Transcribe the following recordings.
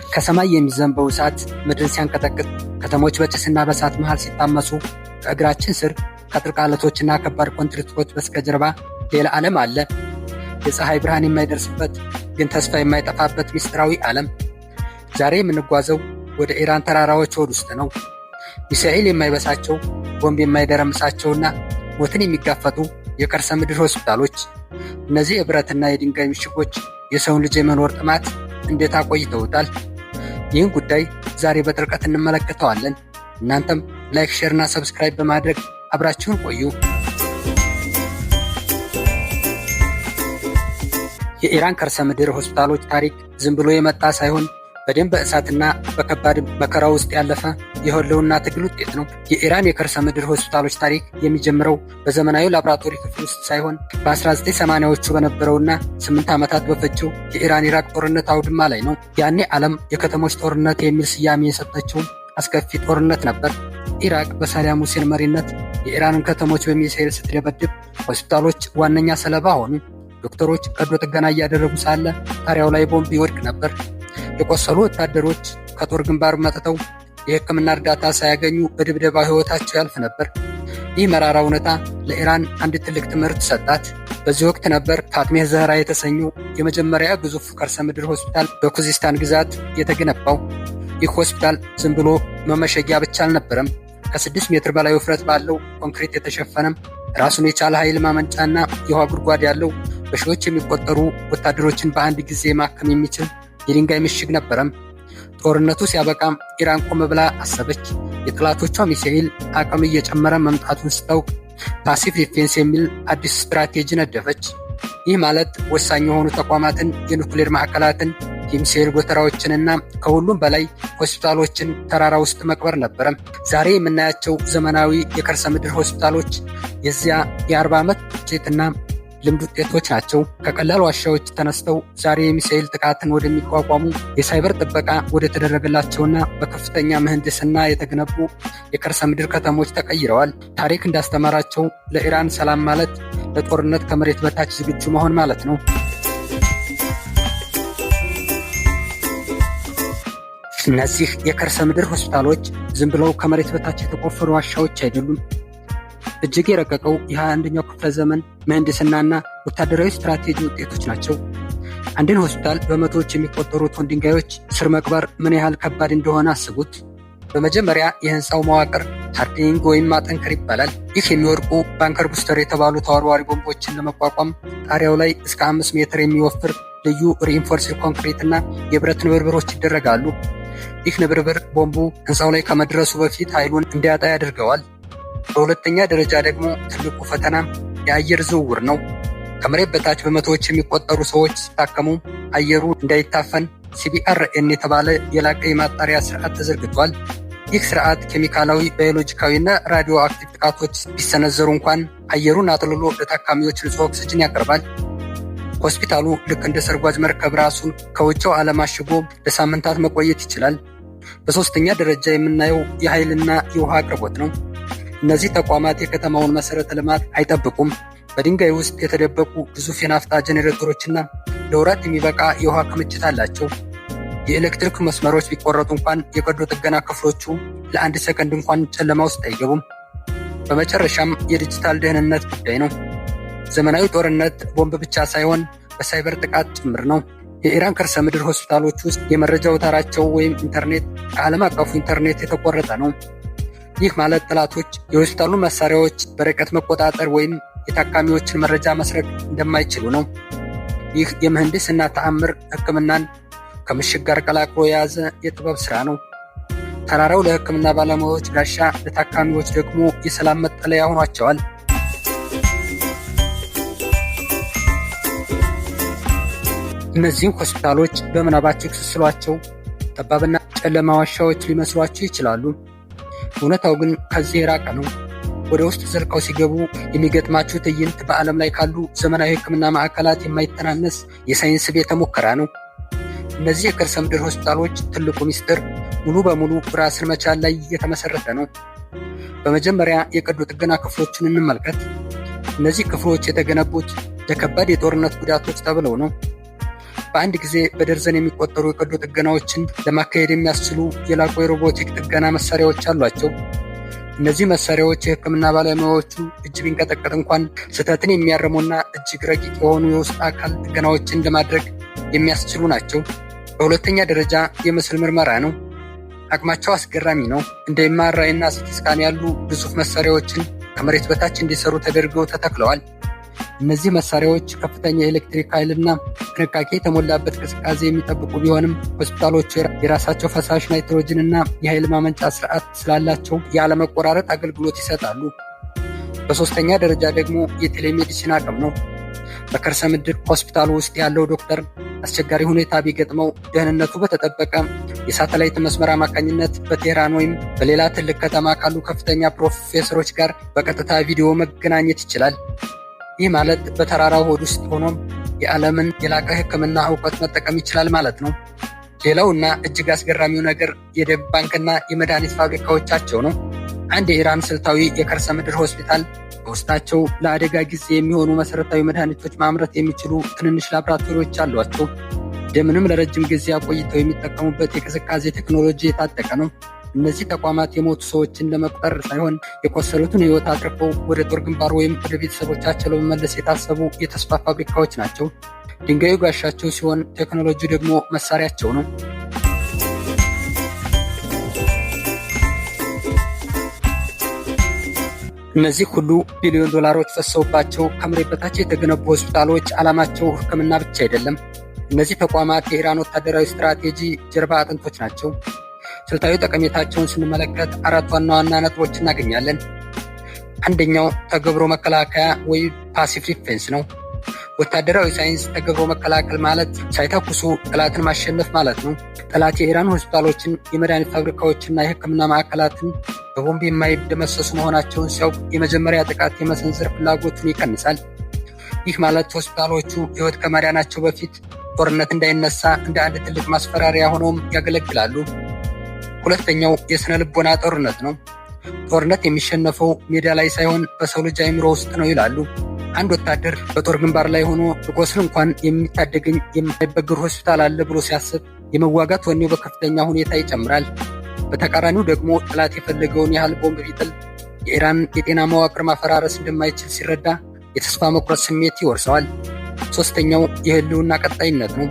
ከሰማይ የሚዘንበው እሳት ምድርን ሲያንቀጠቅጥ፣ ከተሞች በጭስና በእሳት መሃል ሲታመሱ፣ ከእግራችን ስር ከጥልቅ ዓለቶችና ከባድ ኮንክሪቶች በስተጀርባ ሌላ ዓለም አለ። የፀሐይ ብርሃን የማይደርስበት ግን ተስፋ የማይጠፋበት ምስጢራዊ ዓለም። ዛሬ የምንጓዘው ወደ ኢራን ተራራዎች ሆድ ውስጥ ነው። ሚሳኤል የማይበሳቸው፣ ቦምብ የማይደረምሳቸውና ሞትን የሚጋፈጡ የከርሰ ምድር ሆስፒታሎች። እነዚህ የብረትና የድንጋይ ምሽጎች የሰውን ልጅ የመኖር ጥማት እንዴት አቆይተውታል? ይህን ጉዳይ ዛሬ በጥልቀት እንመለከተዋለን። እናንተም ላይክ፣ ሼር እና ሰብስክራይብ በማድረግ አብራችሁን ቆዩ። የኢራን ከርሰ ምድር ሆስፒታሎች ታሪክ ዝም ብሎ የመጣ ሳይሆን በደም በእሳትና በከባድ መከራ ውስጥ ያለፈ የህልውና ትግል ውጤት ነው። የኢራን የከርሰ ምድር ሆስፒታሎች ታሪክ የሚጀምረው በዘመናዊ ላቦራቶሪ ክፍል ውስጥ ሳይሆን በ1980ዎቹ በነበረውና 8 ዓመታት በፈጀው የኢራን ኢራቅ ጦርነት አውድማ ላይ ነው። ያኔ ዓለም የከተሞች ጦርነት የሚል ስያሜ የሰጠችው አስከፊ ጦርነት ነበር። ኢራቅ በሳዳም ሁሴን መሪነት የኢራንን ከተሞች በሚሳኤል ስትደበድብ፣ ሆስፒታሎች ዋነኛ ሰለባ ሆኑ። ዶክተሮች ቀዶ ጥገና እያደረጉ ሳለ ጣሪያው ላይ ቦምብ ይወድቅ ነበር። የቆሰሉ ወታደሮች ከጦር ግንባር መጥተው የሕክምና እርዳታ ሳያገኙ በድብደባ ሕይወታቸው ያልፍ ነበር። ይህ መራራ እውነታ ለኢራን አንድ ትልቅ ትምህርት ሰጣት። በዚህ ወቅት ነበር ፋትሜህ ዘህራ የተሰኘው የመጀመሪያ ግዙፍ ከርሰ ምድር ሆስፒታል በኩዚስታን ግዛት የተገነባው። ይህ ሆስፒታል ዝም ብሎ መመሸጊያ ብቻ አልነበረም። ከ6 ሜትር በላይ ውፍረት ባለው ኮንክሪት የተሸፈነም ራሱን የቻለ ኃይል ማመንጫና የውሃ ጉድጓድ ያለው በሺዎች የሚቆጠሩ ወታደሮችን በአንድ ጊዜ ማከም የሚችል የድንጋይ ምሽግ ነበረም። ጦርነቱ ሲያበቃም ኢራን ቆም ብላ አሰበች። የጠላቶቿ ሚሳኤል አቅም እየጨመረ መምጣቱን ስታውቅ ፓሲቭ ዲፌንስ የሚል አዲስ ስትራቴጂ ነደፈች። ይህ ማለት ወሳኝ የሆኑ ተቋማትን፣ የኑክሌር ማዕከላትን፣ የሚሳኤል ጎተራዎችንና ከሁሉም በላይ ሆስፒታሎችን ተራራ ውስጥ መቅበር ነበረም። ዛሬ የምናያቸው ዘመናዊ የከርሰ ምድር ሆስፒታሎች የዚያ የ40 ዓመት ጄትና ልምድ ውጤቶች ናቸው። ከቀላል ዋሻዎች ተነስተው ዛሬ የሚሳኤል ጥቃትን ወደሚቋቋሙ፣ የሳይበር ጥበቃ ወደ ተደረገላቸውና በከፍተኛ ምህንድስና የተገነቡ የከርሰ ምድር ከተሞች ተቀይረዋል። ታሪክ እንዳስተማራቸው ለኢራን ሰላም ማለት ለጦርነት ከመሬት በታች ዝግጁ መሆን ማለት ነው። እነዚህ የከርሰ ምድር ሆስፒታሎች ዝም ብለው ከመሬት በታች የተቆፈሩ ዋሻዎች አይደሉም። እጅግ የረቀቀው የ21ኛው ክፍለ ዘመን ምህንድስናና ወታደራዊ ስትራቴጂ ውጤቶች ናቸው። አንድን ሆስፒታል በመቶዎች የሚቆጠሩ ቶን ድንጋዮች ስር መቅበር ምን ያህል ከባድ እንደሆነ አስቡት። በመጀመሪያ የህንፃው መዋቅር ሃርድኒንግ ወይም ማጠንከር ይባላል። ይህ የሚወድቁ ባንከር ቡስተር የተባሉ ተወርዋሪ ቦምቦችን ለመቋቋም ጣሪያው ላይ እስከ 5 ሜትር የሚወፍር ልዩ ሪኢንፎርስድ ኮንክሪት እና የብረት ንብርብሮች ይደረጋሉ። ይህ ንብርብር ቦምቡ ህንፃው ላይ ከመድረሱ በፊት ኃይሉን እንዲያጣ ያደርገዋል። በሁለተኛ ደረጃ ደግሞ ትልቁ ፈተና የአየር ዝውውር ነው። ከመሬት በታች በመቶዎች የሚቆጠሩ ሰዎች ሲታከሙ አየሩ እንዳይታፈን CBRN የተባለ የላቀ የማጣሪያ ስርዓት ተዘርግቷል። ይህ ስርዓት ኬሚካላዊ፣ ባዮሎጂካዊ እና ራዲዮ አክቲቭ ጥቃቶች ቢሰነዘሩ እንኳን አየሩን አጥልሎ ለታካሚዎች ንጹህ ኦክስጅን ያቀርባል። ሆስፒታሉ ልክ እንደ ሰርጓጅ መርከብ ራሱን ከውጭው ዓለም አሽጎ ለሳምንታት መቆየት ይችላል። በሶስተኛ ደረጃ የምናየው የኃይልና የውሃ አቅርቦት ነው። እነዚህ ተቋማት የከተማውን መሰረተ ልማት አይጠብቁም። በድንጋይ ውስጥ የተደበቁ ግዙፍ የናፍጣ ጄኔሬተሮችና ለወራት የሚበቃ የውሃ ክምችት አላቸው። የኤሌክትሪክ መስመሮች ቢቆረጡ እንኳን የቀዶ ጥገና ክፍሎቹ ለአንድ ሰከንድ እንኳን ጨለማ ውስጥ አይገቡም። በመጨረሻም የዲጂታል ደህንነት ጉዳይ ነው። ዘመናዊ ጦርነት ቦምብ ብቻ ሳይሆን በሳይበር ጥቃት ጭምር ነው። የኢራን ከርሰ ምድር ሆስፒታሎች ውስጥ የመረጃ አውታራቸው ወይም ኢንተርኔት ከዓለም አቀፉ ኢንተርኔት የተቆረጠ ነው። ይህ ማለት ጠላቶች የሆስፒታሉን መሳሪያዎች በርቀት መቆጣጠር ወይም የታካሚዎችን መረጃ መስረቅ እንደማይችሉ ነው። ይህ የምህንድስና ተአምር ሕክምናን ከምሽግ ጋር ቀላቅሎ የያዘ የጥበብ ሥራ ነው። ተራራው ለሕክምና ባለሙያዎች ጋሻ፣ ለታካሚዎች ደግሞ የሰላም መጠለያ ሆኗቸዋል። እነዚህም ሆስፒታሎች በምናባቸው ስስሏቸው ጠባብና ጨለማ ዋሻዎች ሊመስሏቸው ይችላሉ። እውነታው ግን ከዚህ የራቀ ነው። ወደ ውስጥ ዘልቀው ሲገቡ የሚገጥማችሁ ትዕይንት በዓለም ላይ ካሉ ዘመናዊ ሕክምና ማዕከላት የማይተናነስ የሳይንስ ቤተ ሙከራ ነው። እነዚህ የከርሰ ምድር ሆስፒታሎች ትልቁ ሚስጥር ሙሉ በሙሉ ራስን መቻል ላይ የተመሰረተ ነው። በመጀመሪያ የቀዶ ጥገና ክፍሎችን እንመልከት። እነዚህ ክፍሎች የተገነቡት ለከባድ የጦርነት ጉዳቶች ተብለው ነው። በአንድ ጊዜ በደርዘን የሚቆጠሩ የቀዶ ጥገናዎችን ለማካሄድ የሚያስችሉ የላቁ የሮቦቲክ ጥገና መሳሪያዎች አሏቸው። እነዚህ መሳሪያዎች የሕክምና ባለሙያዎቹ እጅ ቢንቀጠቀጥ እንኳን ስህተትን የሚያርሙና እጅግ ረቂቅ የሆኑ የውስጥ አካል ጥገናዎችን ለማድረግ የሚያስችሉ ናቸው። በሁለተኛ ደረጃ የምስል ምርመራ ነው። አቅማቸው አስገራሚ ነው። እንደ ኤምአርአይ እና ሲቲ ስካን ያሉ ግዙፍ መሳሪያዎችን ከመሬት በታች እንዲሰሩ ተደርገው ተተክለዋል። እነዚህ መሳሪያዎች ከፍተኛ የኤሌክትሪክ ኃይልና ጥንቃቄ የተሞላበት ቅዝቃዜ የሚጠብቁ ቢሆንም ሆስፒታሎቹ የራሳቸው ፈሳሽ ናይትሮጅን እና የኃይል ማመንጫ ስርዓት ስላላቸው ያለመቆራረጥ አገልግሎት ይሰጣሉ። በሶስተኛ ደረጃ ደግሞ የቴሌሜዲሲን አቅም ነው። በከርሰ ምድር ሆስፒታሉ ውስጥ ያለው ዶክተር አስቸጋሪ ሁኔታ ቢገጥመው ደህንነቱ በተጠበቀ የሳተላይት መስመር አማካኝነት በቴህራን ወይም በሌላ ትልቅ ከተማ ካሉ ከፍተኛ ፕሮፌሰሮች ጋር በቀጥታ ቪዲዮ መገናኘት ይችላል። ይህ ማለት በተራራው ሆድ ውስጥ ሆኖም የዓለምን የላቀ ሕክምና እውቀት መጠቀም ይችላል ማለት ነው። ሌላውና እጅግ አስገራሚው ነገር የደም ባንክና የመድኃኒት ፋብሪካዎቻቸው ነው። አንድ የኢራን ስልታዊ የከርሰ ምድር ሆስፒታል በውስጣቸው ለአደጋ ጊዜ የሚሆኑ መሰረታዊ መድኃኒቶች ማምረት የሚችሉ ትንንሽ ላቦራቶሪዎች አሏቸው። ደምንም ለረጅም ጊዜ አቆይተው የሚጠቀሙበት የቅዝቃዜ ቴክኖሎጂ የታጠቀ ነው። እነዚህ ተቋማት የሞቱ ሰዎችን ለመቁጠር ሳይሆን የቆሰሉትን ሕይወት አትርፈው ወደ ጦር ግንባር ወይም ወደ ቤተሰቦቻቸው ለመመለስ የታሰቡ የተስፋ ፋብሪካዎች ናቸው። ድንጋዩ ጋሻቸው ሲሆን ቴክኖሎጂ ደግሞ መሳሪያቸው ነው። እነዚህ ሁሉ ቢሊዮን ዶላሮች ፈሰውባቸው ከመሬት በታች የተገነቡ ሆስፒታሎች ዓላማቸው ሕክምና ብቻ አይደለም። እነዚህ ተቋማት የኢራን ወታደራዊ ስትራቴጂ ጀርባ አጥንቶች ናቸው። ስልታዊ ጠቀሜታቸውን ስንመለከት 4 ዋና ዋና ነጥቦች እናገኛለን። አንደኛው ተገብሮ መከላከያ ወይም ፓሲቭ ዲፌንስ ነው። ወታደራዊ ሳይንስ ተገብሮ መከላከል ማለት ሳይተኩሱ ጠላትን ማሸነፍ ማለት ነው። ጠላት የኢራን ሆስፒታሎችን፣ የመድኃኒት ፋብሪካዎችና የሕክምና ማዕከላትን በቦምብ የማይደመሰሱ መሆናቸውን ሲያውቅ የመጀመሪያ ጥቃት የመሰንዘር ፍላጎቱን ይቀንሳል። ይህ ማለት ሆስፒታሎቹ ሕይወት ከማዳናቸው በፊት ጦርነት እንዳይነሳ እንደ አንድ ትልቅ ማስፈራሪያ ሆነውም ያገለግላሉ። ሁለተኛው የስነ ልቦና ጦርነት ነው። ጦርነት የሚሸነፈው ሜዳ ላይ ሳይሆን በሰው ልጅ አእምሮ ውስጥ ነው ይላሉ። አንድ ወታደር በጦር ግንባር ላይ ሆኖ በቆስል እንኳን የሚታደገኝ የማይበግር ሆስፒታል አለ ብሎ ሲያስብ የመዋጋት ወኔው በከፍተኛ ሁኔታ ይጨምራል። በተቃራኒው ደግሞ ጠላት የፈለገውን ያህል ቦምብ ቢጥል የኢራን የጤና መዋቅር ማፈራረስ እንደማይችል ሲረዳ የተስፋ መቁረጥ ስሜት ይወርሰዋል። ሶስተኛው የህልውና ቀጣይነት ነው።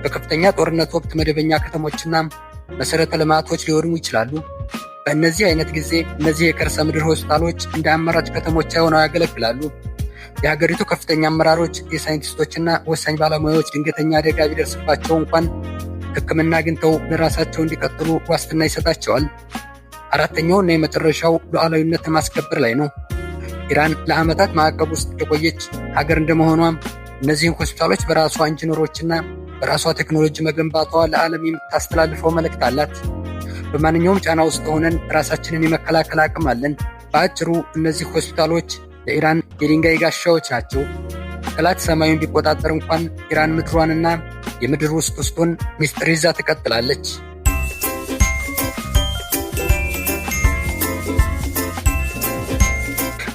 በከፍተኛ ጦርነት ወቅት መደበኛ ከተሞችና መሰረተ ልማቶች ሊወድሙ ይችላሉ። በእነዚህ አይነት ጊዜ እነዚህ የከርሰ ምድር ሆስፒታሎች እንደ አማራጭ ከተሞች ሆነው ያገለግላሉ። የሀገሪቱ ከፍተኛ አመራሮች፣ የሳይንቲስቶችና ወሳኝ ባለሙያዎች ድንገተኛ አደጋ ቢደርስባቸው እንኳን ሕክምና አግኝተው ለራሳቸው እንዲቀጥሉ ዋስትና ይሰጣቸዋል። አራተኛውና የመጨረሻው ሉዓላዊነትን ማስከበር ላይ ነው። ኢራን ለዓመታት ማዕቀብ ውስጥ የቆየች ሀገር እንደመሆኗም እነዚህን ሆስፒታሎች በራሷ ኢንጂነሮችና በራሷ ቴክኖሎጂ መገንባቷ ለዓለም የምታስተላልፈው መልእክት አላት። በማንኛውም ጫና ውስጥ ሆነን ራሳችንን የመከላከል አቅም አለን። በአጭሩ እነዚህ ሆስፒታሎች ለኢራን የድንጋይ ጋሻዎች ናቸው። ጠላት ሰማዩን ቢቆጣጠር እንኳን ኢራን ምድሯንና የምድር ውስጡን ሚስጥር ይዛ ትቀጥላለች።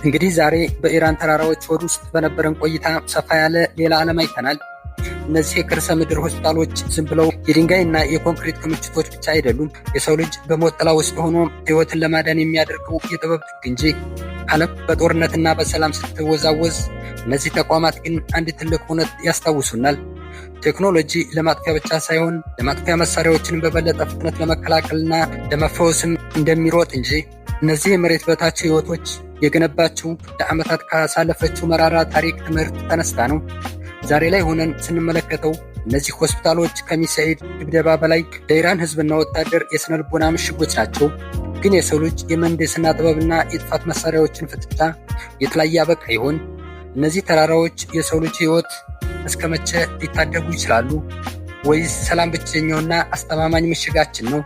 እንግዲህ ዛሬ በኢራን ተራራዎች ሆድ ውስጥ በነበረን ቆይታ ሰፋ ያለ ሌላ ዓለም አይተናል። እነዚህ የከርሰ ምድር ሆስፒታሎች ዝም ብለው የድንጋይና የኮንክሪት ክምችቶች ብቻ አይደሉም። የሰው ልጅ በሞት ጥላ ውስጥ ሆኖ ሕይወትን ለማዳን የሚያደርገው የጥበብ ጥግ እንጂ። ዓለም በጦርነትና በሰላም ስትወዛወዝ፣ እነዚህ ተቋማት ግን አንድ ትልቅ እውነት ያስታውሱናል። ቴክኖሎጂ ለማጥፊያ ብቻ ሳይሆን ለማጥፊያ መሳሪያዎችን በበለጠ ፍጥነት ለመከላከልና ለመፈወስም እንደሚሮጥ እንጂ። እነዚህ የመሬት በታች ሕይወቶች የገነባችው ለዓመታት ካሳለፈችው መራራ ታሪክ ትምህርት ተነስታ ነው። ዛሬ ላይ ሆነን ስንመለከተው እነዚህ ሆስፒታሎች ከሚሳኤል ድብደባ በላይ ለኢራን ሕዝብና ወታደር የስነ ልቦና ምሽጎች ናቸው። ግን የሰው ልጅ የምህንድስና ጥበብና የጥፋት መሳሪያዎችን ፍጥጫ የት ላይ ያበቃ ይሆን? እነዚህ ተራራዎች የሰው ልጅ ሕይወት እስከ መቼ ሊታደጉ ይችላሉ? ወይስ ሰላም ብቸኛውና አስተማማኝ ምሽጋችን ነው?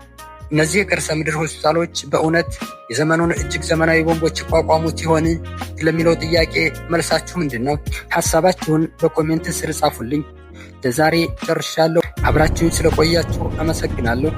እነዚህ የከርሰ ምድር ሆስፒታሎች በእውነት የዘመኑን እጅግ ዘመናዊ ቦምቦች ይቋቋሙት ይሆን ለሚለው ጥያቄ መልሳችሁ ምንድን ነው? ሐሳባችሁን በኮሜንት ስር ጻፉልኝ። ለዛሬ ጨርሻለሁ። አብራችሁን ስለቆያችሁ አመሰግናለሁ።